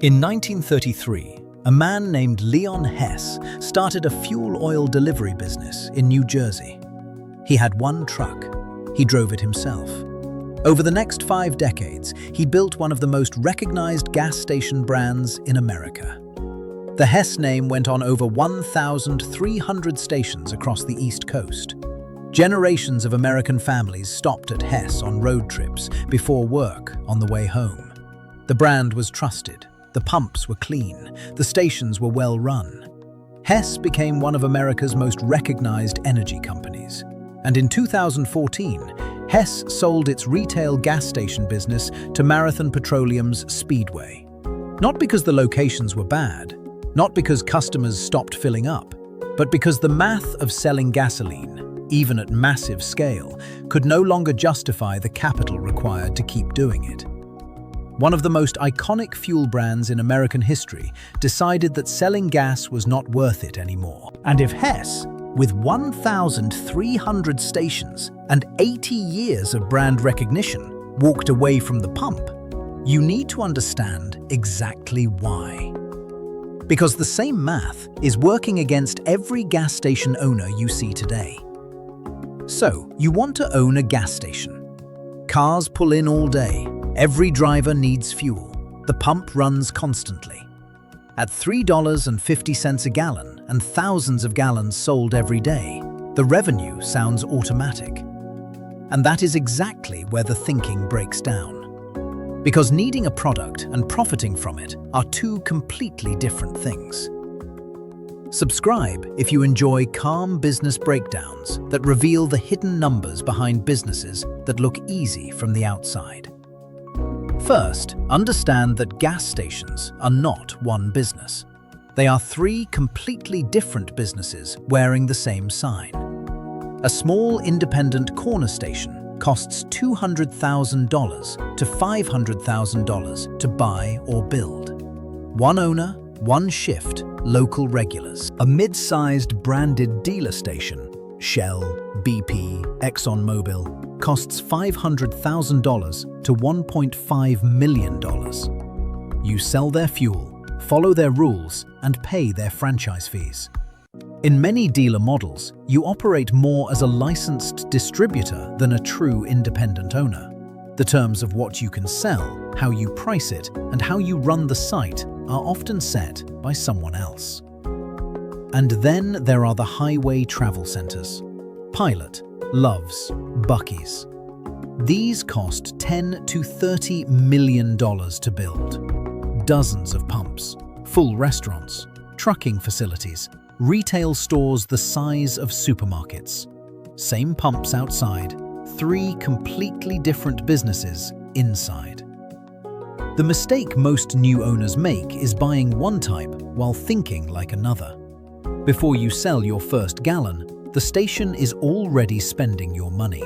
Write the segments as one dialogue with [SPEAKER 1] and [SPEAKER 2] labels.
[SPEAKER 1] In 1933, a man named Leon Hess started a fuel oil delivery business in New Jersey. He had one truck. He drove it himself. Over the next 5 decades, he built one of the most recognized gas station brands in America. The Hess name went on over 1,300 stations across the East Coast. Generations of American families stopped at Hess on road trips, before work, on the way home. The brand was trusted. The pumps were clean. The stations were well run. Hess became one of America's most recognized energy companies. And in 2014, Hess sold its retail gas station business to Marathon Petroleum's Speedway. Not because the locations were bad, not because customers stopped filling up, but because the math of selling gasoline, even at massive scale, could no longer justify the capital required to keep doing it. One of the most iconic fuel brands in American history decided that selling gas was not worth it anymore. And if Hess, with 1,300 stations and 80 years of brand recognition, walked away from the pump, you need to understand exactly why. Because the same math is working against every gas station owner you see today. So, you want to own a gas station. Cars pull in all day. Every driver needs fuel. The pump runs constantly. At $3.50 a gallon and thousands of gallons sold every day, the revenue sounds automatic. And that is exactly where the thinking breaks down. Because needing a product and profiting from it are two completely different things. Subscribe if you enjoy calm business breakdowns that reveal the hidden numbers behind businesses that look easy from the outside. First, understand that gas stations are not one business. They are 3 completely different businesses wearing the same sign. A small independent corner station costs $200,000 to $500,000 to buy or build. One owner, one shift, local regulars. A mid-sized branded dealer station, Shell, BP, ExxonMobil, costs $500,000 to $1.5 million. You sell their fuel, follow their rules, and pay their franchise fees. In many dealer models, you operate more as a licensed distributor than a true independent owner. The terms of what you can sell, how you price it, and how you run the site are often set by someone else. And then there are the highway travel centers. Pilot, Love's, Buc-ee's. These cost $10 to $30 million to build. Dozens of pumps, full restaurants, trucking facilities, retail stores the size of supermarkets. Same pumps outside, 3 completely different businesses inside. The mistake most new owners make is buying one type while thinking like another. Before you sell your first gallon, the station is already spending your money.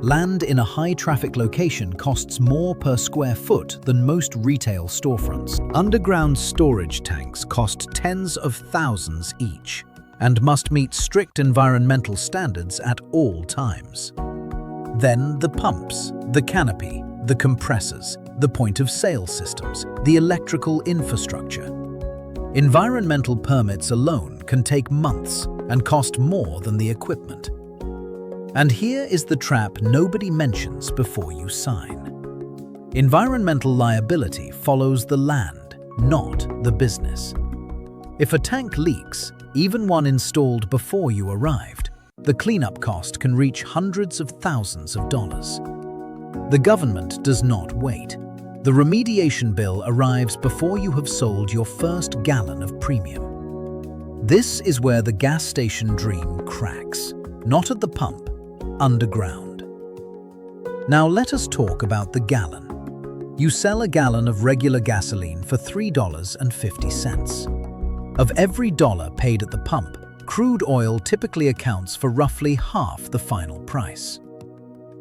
[SPEAKER 1] Land in a high-traffic location costs more per square foot than most retail storefronts. Underground storage tanks cost tens of thousands each and must meet strict environmental standards at all times. Then the pumps, the canopy, the compressors, the point-of-sale systems, the electrical infrastructure. Environmental permits alone can take months and cost more than the equipment. And here is the trap nobody mentions before you sign. Environmental liability follows the land, not the business. If a tank leaks, even one installed before you arrived, the cleanup cost can reach hundreds of thousands of dollars. The government does not wait. The remediation bill arrives before you have sold your first gallon of premium. This is where the gas station dream cracks, not at the pump, underground. Now let us talk about the gallon. You sell a gallon of regular gasoline for $3.50. Of every dollar paid at the pump, crude oil typically accounts for roughly half the final price.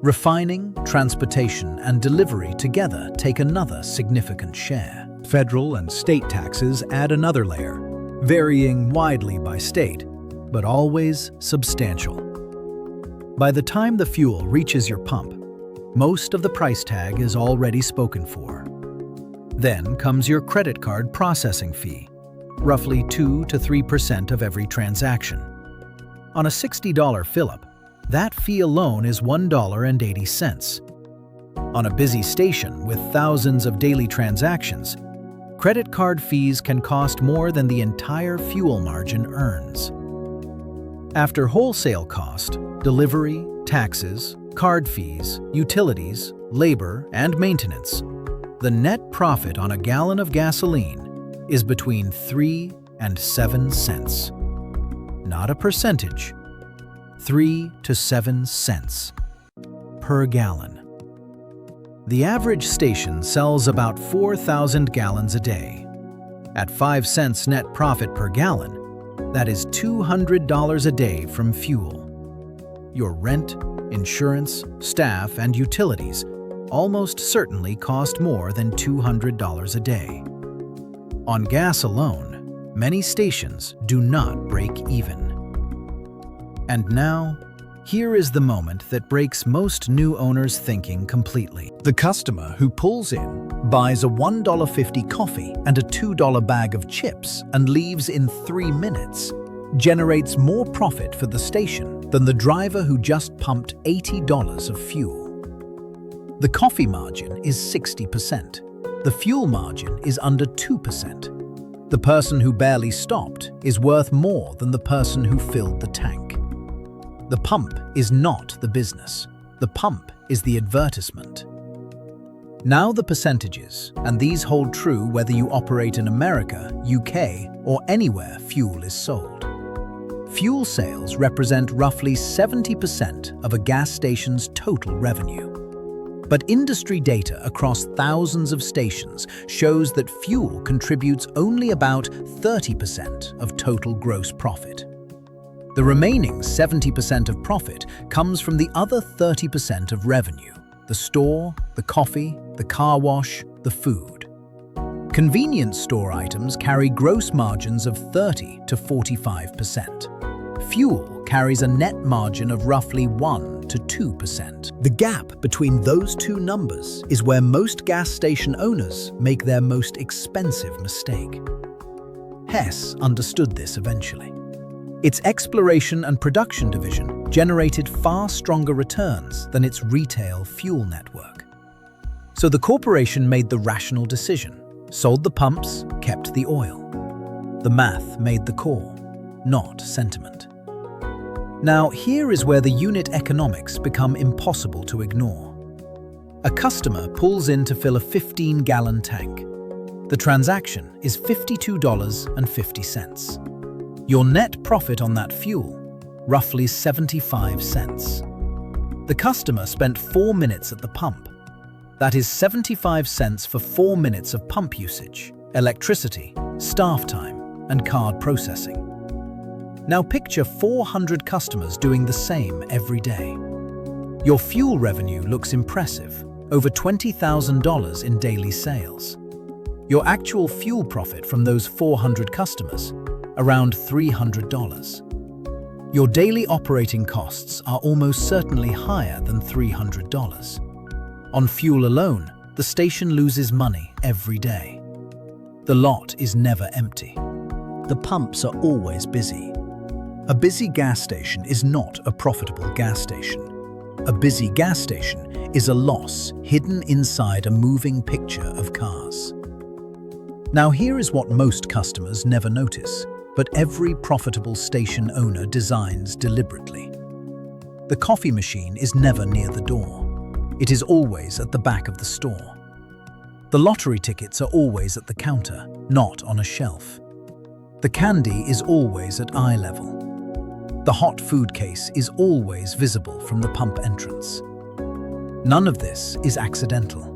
[SPEAKER 1] Refining, transportation, and delivery together take another significant share.
[SPEAKER 2] Federal and state taxes add another layer, varying widely by state, but always substantial. By the time the fuel reaches your pump, most of the price tag is already spoken for. Then comes your credit card processing fee, roughly 2 to 3% of every transaction. On a $60 fill-up, that fee alone is $1.80. On a busy station with thousands of daily transactions, credit card fees can cost more than the entire fuel margin earns. After wholesale cost, delivery, taxes, card fees, utilities, labor, and maintenance, the net profit on a gallon of gasoline is between 3 and 7 cents. Not a percentage, 3 to 7 cents per gallon. The average station sells about 4,000 gallons a day. At 5 cents net profit per gallon, that is $200 a day from fuel. Your rent, insurance, staff, and utilities almost certainly cost more than $200 a day. On gas alone, many stations do not break even. And now, here is the moment that breaks most new owners' thinking completely.
[SPEAKER 1] The customer who pulls in, buys a $1.50 coffee and a $2 bag of chips and leaves in 3 minutes, generates more profit for the station than the driver who just pumped $80 of fuel. The coffee margin is 60%. The fuel margin is under 2%. The person who barely stopped is worth more than the person who filled the tank. The pump is not the business. The pump is the advertisement. Now the percentages, and these hold true whether you operate in America, UK, or anywhere fuel is sold. Fuel sales represent roughly 70% of a gas station's total revenue. But industry data across thousands of stations shows that fuel contributes only about 30% of total gross profit. The remaining 70% of profit comes from the other 30% of revenue: the store, the coffee, the car wash, the food. Convenience store items carry gross margins of 30 to 45%. Fuel carries a net margin of roughly 1 to 2%. The gap between those two numbers is where most gas station owners make their most expensive mistake. Hess understood this eventually. Its exploration and production division generated far stronger returns than its retail fuel network. So the corporation made the rational decision, sold the pumps, kept the oil. The math made the call, not sentiment. Now, here is where the unit economics become impossible to ignore. A customer pulls in to fill a 15-gallon tank. The transaction is $52.50. Your net profit on that fuel, roughly 75 cents. The customer spent 4 minutes at the pump. That is 75 cents for 4 minutes of pump usage, electricity, staff time, and card processing. Now picture 400 customers doing the same every day. Your fuel revenue looks impressive, over $20,000 in daily sales. Your actual fuel profit from those 400 customers, around $300. Your daily operating costs are almost certainly higher than $300. On fuel alone, the station loses money every day. The lot is never empty. The pumps are always busy. A busy gas station is not a profitable gas station. A busy gas station is a loss hidden inside a moving picture of cars. Now here is what most customers never notice, but every profitable station owner designs deliberately. The coffee machine is never near the door. It is always at the back of the store. The lottery tickets are always at the counter, not on a shelf. The candy is always at eye level. The hot food case is always visible from the pump entrance. None of this is accidental.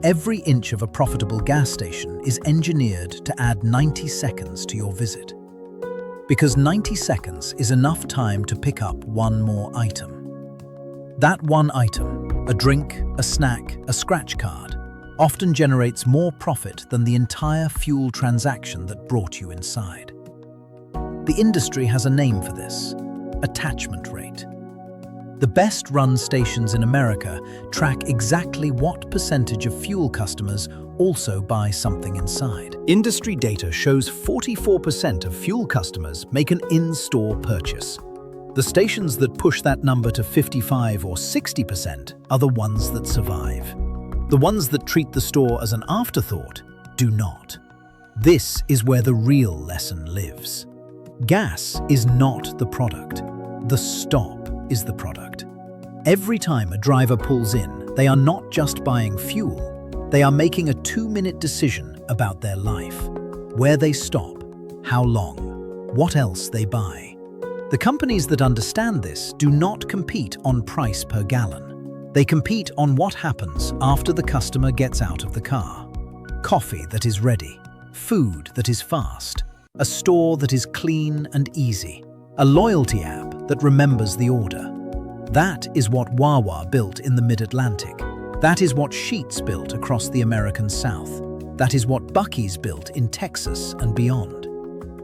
[SPEAKER 1] Every inch of a profitable gas station is engineered to add 90 seconds to your visit. Because 90 seconds is enough time to pick up one more item. That one item, a drink, a snack, a scratch card, often generates more profit than the entire fuel transaction that brought you inside. The industry has a name for this: attachment rate. The best-run stations in America track exactly what percentage of fuel customers also buy something inside. Industry data shows 44% of fuel customers make an in-store purchase. The stations that push that number to 55 or 60% are the ones that survive. The ones that treat the store as an afterthought do not. This is where the real lesson lives. Gas is not the product. The stop is the product. Every time a driver pulls in, they are not just buying fuel, they are making a 2-minute decision about their life. Where they stop, how long, what else they buy. The companies that understand this do not compete on price per gallon. They compete on what happens after the customer gets out of the car. Coffee that is ready, food that is fast, a store that is clean and easy, a loyalty app that remembers the order. That is what Wawa built in the Mid-Atlantic. That is what Sheetz built across the American South. That is what Buc-ee's built in Texas and beyond.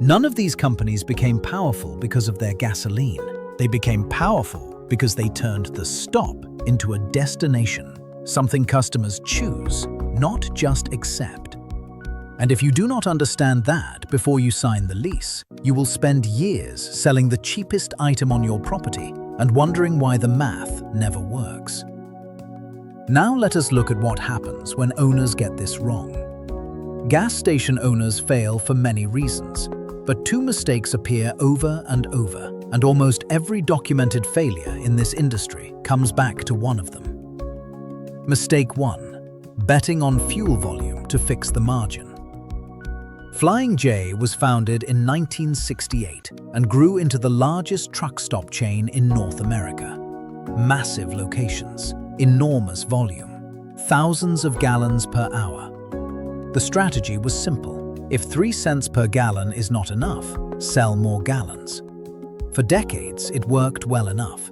[SPEAKER 1] None of these companies became powerful because of their gasoline. They became powerful because they turned the stop into a destination, something customers choose, not just accept. And if you do not understand that before you sign the lease, you will spend years selling the cheapest item on your property and wondering why the math never works. Now let us look at what happens when owners get this wrong. Gas station owners fail for many reasons, but 2 mistakes appear over and over, and almost every documented failure in this industry comes back to one of them. Mistake 1: betting on fuel volume to fix the margin. Flying J was founded in 1968 and grew into the largest truck stop chain in North America. Massive locations, enormous volume, thousands of gallons per hour. The strategy was simple. If 3 cents per gallon is not enough, sell more gallons. For decades, it worked well enough.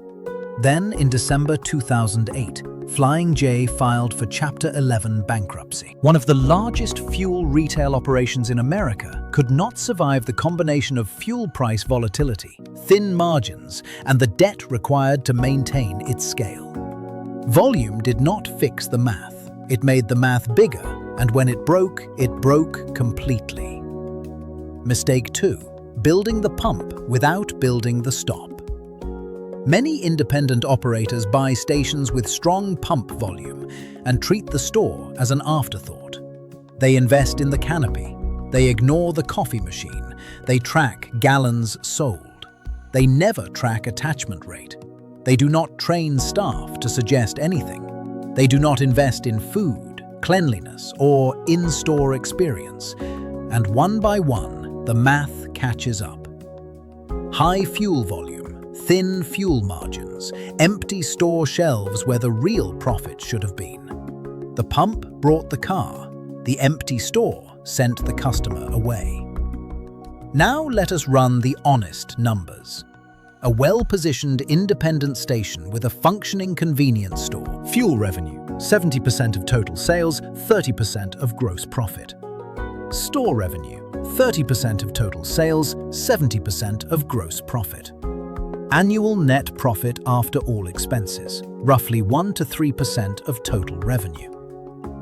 [SPEAKER 1] Then, in December 2008, Flying J filed for Chapter 11 bankruptcy. One of the largest fuel retail operations in America could not survive the combination of fuel price volatility, thin margins, and the debt required to maintain its scale. Volume did not fix the math. It made the math bigger, and when it broke completely. Mistake 2: building the pump without building the stop. Many independent operators buy stations with strong pump volume and treat the store as an afterthought. They invest in the canopy. They ignore the coffee machine. They track gallons sold. They never track attachment rate. They do not train staff to suggest anything. They do not invest in food, cleanliness, or in-store experience. And one by one, the math catches up. High fuel volume, thin fuel margins, empty store shelves where the real profit should have been. The pump brought the car, the empty store sent the customer away. Now let us run the honest numbers. A well-positioned independent station with a functioning convenience store. Fuel revenue, 70% of total sales, 30% of gross profit. Store revenue, 30% of total sales, 70% of gross profit. Annual net profit after all expenses, roughly 1 to 3% of total revenue.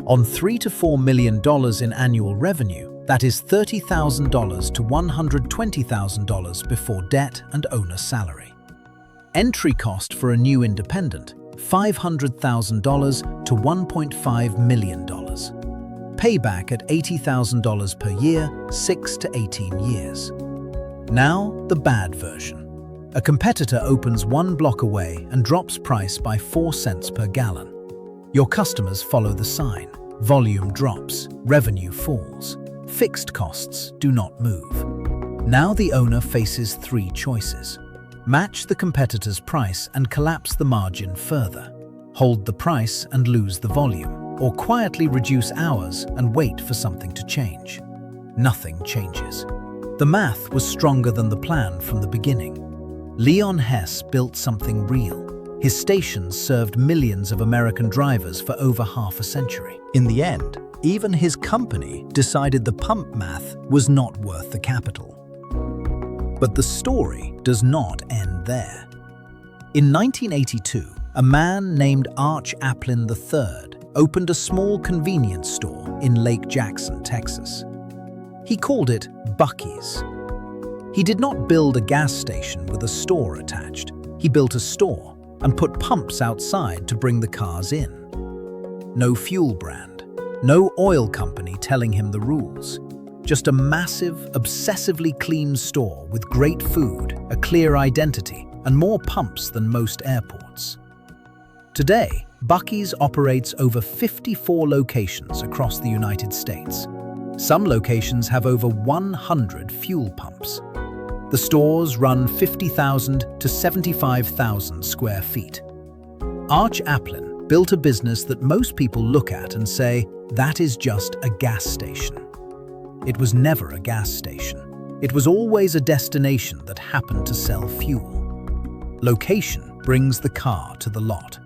[SPEAKER 1] On $3 to $4 million in annual revenue, that is $30,000 to $120,000 before debt and owner salary. Entry cost for a new independent, $500,000 to $1.5 million. Payback at $80,000 per year, 6 to 18 years. Now, the bad version. A competitor opens 1 block away and drops price by 4 cents per gallon. Your customers follow the sign. Volume drops, revenue falls. Fixed costs do not move. Now the owner faces 3 choices. Match the competitor's price and collapse the margin further. Hold the price and lose the volume, or quietly reduce hours and wait for something to change. Nothing changes. The math was stronger than the plan from the beginning. Leon Hess built something real. His stations served millions of American drivers for over half a century. In the end, even his company decided the pump math was not worth the capital. But the story does not end there. In 1982, a man named Arch Applin III opened a small convenience store in Lake Jackson, Texas. He called it Buc-ee's. He did not build a gas station with a store attached. He built a store and put pumps outside to bring the cars in. No fuel brand, no oil company telling him the rules. Just a massive, obsessively clean store with great food, a clear identity, and more pumps than most airports. Today, Buc-ee's operates over 54 locations across the United States. Some locations have over 100 fuel pumps. The stores run 50,000 to 75,000 square feet. Arch Applin built a business that most people look at and say, that is just a gas station. It was never a gas station. It was always a destination that happened to sell fuel. Location brings the car to the lot.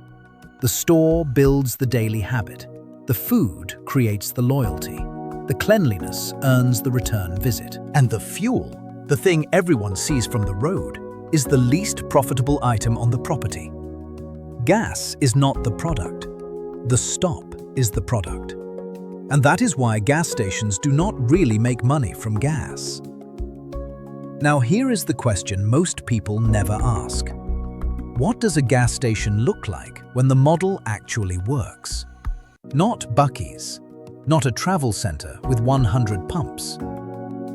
[SPEAKER 1] The store builds the daily habit. The food creates the loyalty. The cleanliness earns the return visit. And the fuel, the thing everyone sees from the road, is the least profitable item on the property. Gas is not the product. The stop is the product. And that is why gas stations do not really make money from gas. Now here is the question most people never ask. What does a gas station look like when the model actually works? Not Buc-ee's, not a travel center with 100 pumps.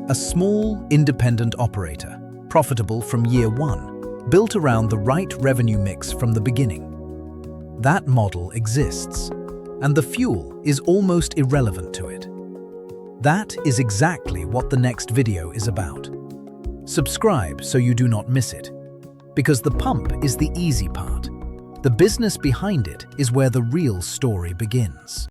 [SPEAKER 1] A small, independent operator, profitable from year one, built around the right revenue mix from the beginning. That model exists, and the fuel is almost irrelevant to it. That is exactly what the next video is about. Subscribe so you do not miss it, because the pump is the easy part. The business behind it is where the real story begins.